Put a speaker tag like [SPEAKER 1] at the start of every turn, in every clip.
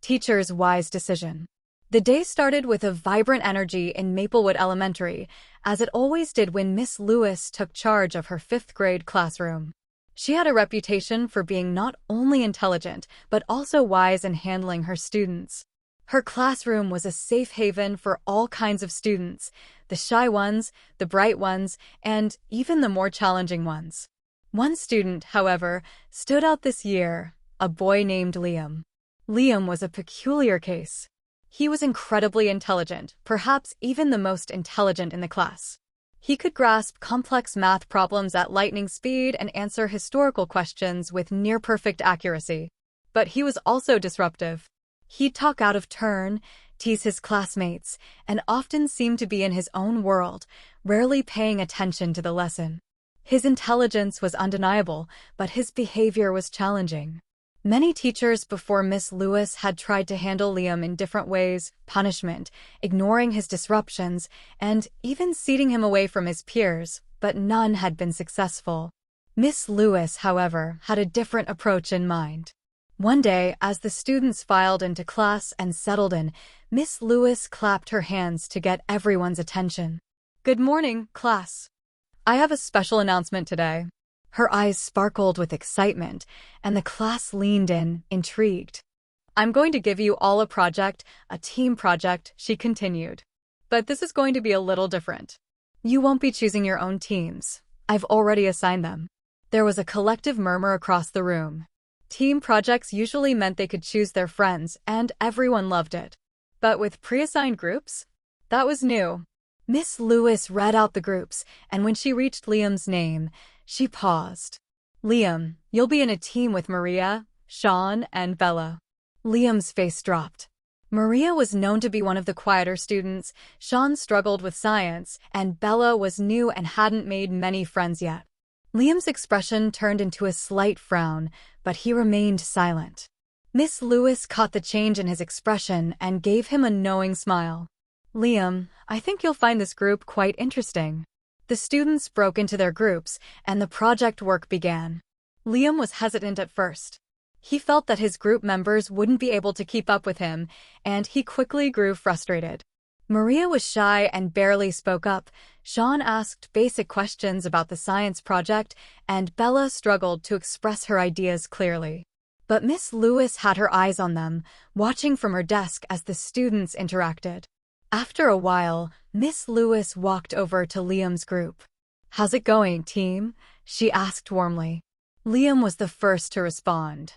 [SPEAKER 1] Teacher's wise decision. The day started with a vibrant energy in Maplewood Elementary, as it always did when Miss Lewis took charge of her fifth-grade classroom. She had a reputation for being not only intelligent, but also wise in handling her students. Her classroom was a safe haven for all kinds of students, the shy ones, the bright ones, and even the more challenging ones. One student, however, stood out this year, a boy named Liam. Liam was a peculiar case. He was incredibly intelligent, perhaps even the most intelligent in the class. He could grasp complex math problems at lightning speed and answer historical questions with near-perfect accuracy. But he was also disruptive. He'd talk out of turn, tease his classmates, and often seemed to be in his own world, rarely paying attention to the lesson. His intelligence was undeniable, but his behavior was challenging. Many teachers before Miss Lewis had tried to handle Liam in different ways: punishment, ignoring his disruptions, and even seating him away from his peers, but none had been successful. Miss Lewis, however, had a different approach in mind. One day, as the students filed into class and settled in, Miss Lewis clapped her hands to get everyone's attention. "Good morning, class. I have a special announcement today." Her eyes sparkled with excitement, and the class leaned in, intrigued. "I'm going to give you all a team project," she continued. "But this is going to be a little different. You won't be choosing your own teams. I've already assigned them." There was a collective murmur across the room. Team projects usually meant they could choose their friends, and everyone loved it. But with pre-assigned groups? That was new. Miss Lewis read out the groups, and when she reached Liam's name, she paused. "Liam, you'll be in a team with Maria, Sean, and Bella." Liam's face dropped. Maria was known to be one of the quieter students, Sean struggled with science, and Bella was new and hadn't made many friends yet. Liam's expression turned into a slight frown, but he remained silent. Miss Lewis caught the change in his expression and gave him a knowing smile. "Liam, I think you'll find this group quite interesting." The students broke into their groups, and the project work began. Liam was hesitant at first. He felt that his group members wouldn't be able to keep up with him, and he quickly grew frustrated. Maria was shy and barely spoke up. Sean asked basic questions about the science project, and Bella struggled to express her ideas clearly. But Miss Lewis had her eyes on them, watching from her desk as the students interacted. After a while, Miss Lewis walked over to Liam's group. "How's it going, team?" she asked warmly. Liam was the first to respond.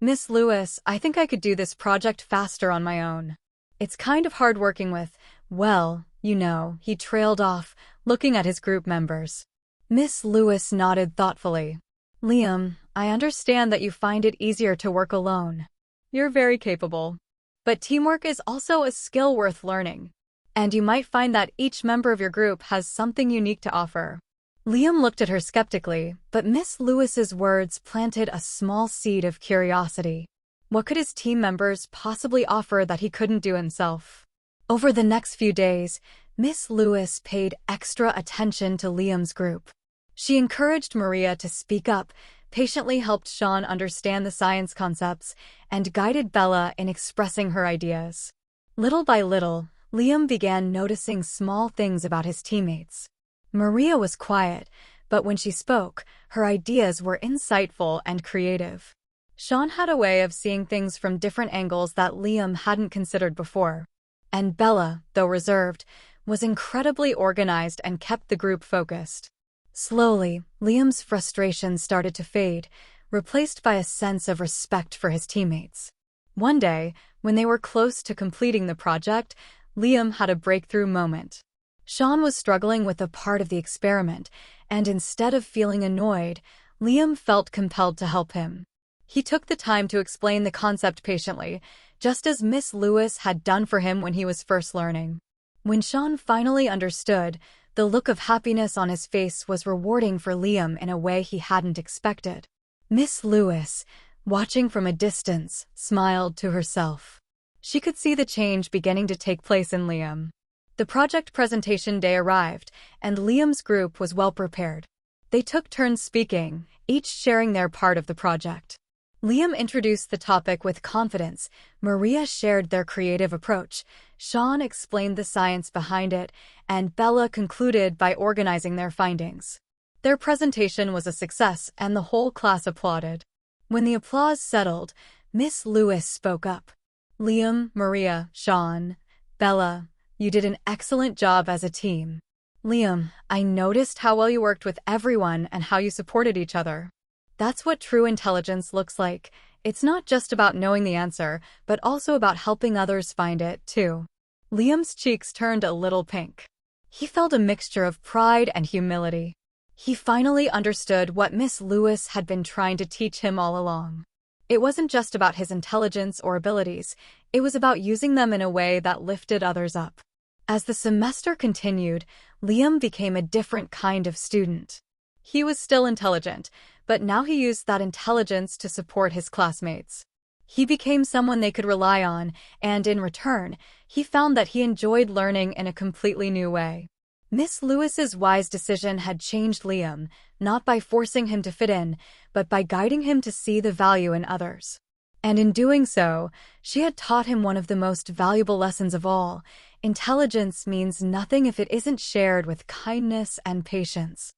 [SPEAKER 1] "Miss Lewis, I think I could do this project faster on my own. It's kind of hard working with, well, you know," he trailed off, looking at his group members. Miss Lewis nodded thoughtfully. "Liam, I understand that you find it easier to work alone. You're very capable. But teamwork is also a skill worth learning. And you might find that each member of your group has something unique to offer." Liam looked at her skeptically, but Miss Lewis's words planted a small seed of curiosity. What could his team members possibly offer that he couldn't do himself? Over the next few days, Miss Lewis paid extra attention to Liam's group. She encouraged Maria to speak up, patiently helped Sean understand the science concepts, and guided Bella in expressing her ideas. Little by little, Liam began noticing small things about his teammates. Maria was quiet, but when she spoke, her ideas were insightful and creative. Sean had a way of seeing things from different angles that Liam hadn't considered before. And Bella, though reserved, was incredibly organized and kept the group focused. Slowly, Liam's frustration started to fade, replaced by a sense of respect for his teammates. One day, when they were close to completing the project, Liam had a breakthrough moment. Sean was struggling with a part of the experiment, and instead of feeling annoyed, Liam felt compelled to help him. He took the time to explain the concept patiently, just as Miss Lewis had done for him when he was first learning. When Sean finally understood, the look of happiness on his face was rewarding for Liam in a way he hadn't expected. Miss Lewis, watching from a distance, smiled to herself. She could see the change beginning to take place in Liam. The project presentation day arrived, and Liam's group was well prepared. They took turns speaking, each sharing their part of the project. Liam introduced the topic with confidence, Maria shared their creative approach, Sean explained the science behind it, and Bella concluded by organizing their findings. Their presentation was a success, and the whole class applauded. When the applause settled, Miss Lewis spoke up. Liam, Maria, Sean, Bella, you did an excellent job as a team. Liam, I noticed how well you worked with everyone and how you supported each other. That's what true intelligence looks like. It's not just about knowing the answer, but also about helping others find it, too. Liam's cheeks turned a little pink. He felt a mixture of pride and humility. He finally understood what Miss Lewis had been trying to teach him all along. It wasn't just about his intelligence or abilities, it was about using them in a way that lifted others up. As the semester continued, Liam became a different kind of student. He was still intelligent, but now he used that intelligence to support his classmates. He became someone they could rely on, and in return, he found that he enjoyed learning in a completely new way. Miss Lewis's wise decision had changed Liam, not by forcing him to fit in, but by guiding him to see the value in others. And in doing so, she had taught him one of the most valuable lessons of all: intelligence means nothing if it isn't shared with kindness and patience.